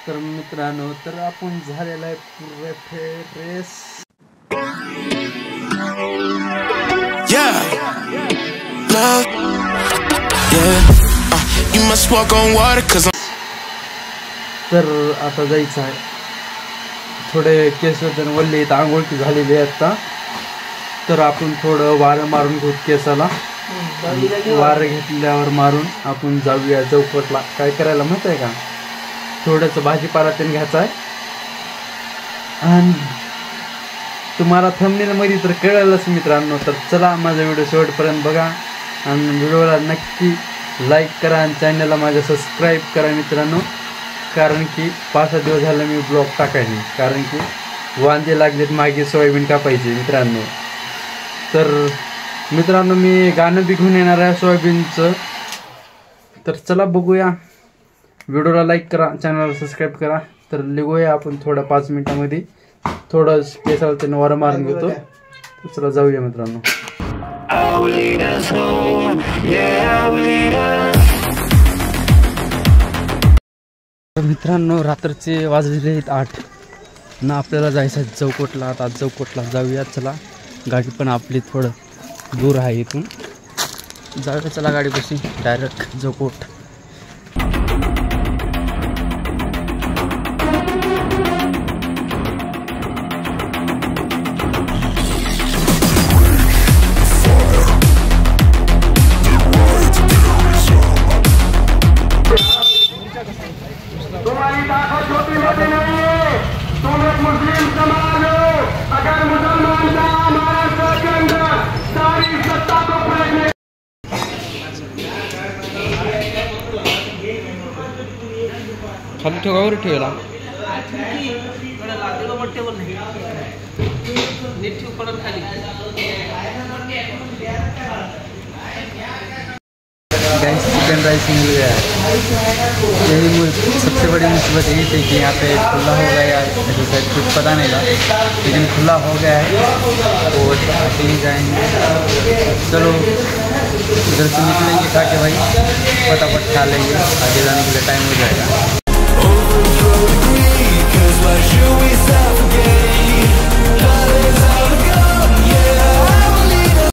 तर मित्रांनो तर आपण झालेला आहे पूर्ण फ्रेश. तर आता जायचं आहे. थोडे केस वल्ले आहेत, आंघोळकी झालेली आहे आता. तर आपण थोडं वारं मारून घेऊ केसाला. वारं घेतल्यावर मारून आपण जाऊया चौकटला. काय करायला माहित आहे का, थोडंसं भाजीपाला त्यांनी घ्यायचा आहे. आणि तुम्हाला थंबनेलमध्ये तर कळलंच मित्रांनो. तर चला माझा व्हिडिओ शेवटपर्यंत बघा आणि व्हिडिओला नक्की लाईक करा आणि चॅनलला माझ्या सबस्क्राईब करा मित्रांनो. कारण की 5-6 दिवस झालं मी ब्लॉग टाकायचे, कारण की वांदे लागलेत मागे सोयाबीन कापायचे मित्रांनो. तर मित्रांनो मी गाणं बी घेऊन येणार आहे सोयाबीनचं. तर चला बघूया. व्हिडिओला लाईक करा, चॅनलला सबस्क्राईब करा. तर लिहूया आपण थोडं 5 मिनिटांमध्ये. थोडं केसाला त्यानं वारं मारून घेतो. तर चला जाऊया मित्रांनो. मित्रांनो रात्रीचे वाजलेले आहेत 8 ना. आपल्याला जायचं आहे चौकोटला. आता चौकोटला जाऊया. चला गाडी पण आपली थोडं दूर आहे इथून. जाऊया चला गाडीपाशी डायरेक्ट चौकोट. खाली ठेवावर ठेवला गैस. चिकन राइस मिल गया है. यही सबसे बड़ी मुसीबत यही थी कि यहाँ पे खुला हो गया है. शायद कुछ पता नहीं था, लेकिन खुला हो गया है. तो आते ही जाएंगे. चलो इधर से निकलेंगे ताकि भाई फटाफट खा लेंगे, आगे जाने के लिए टाइम हो जाएगा.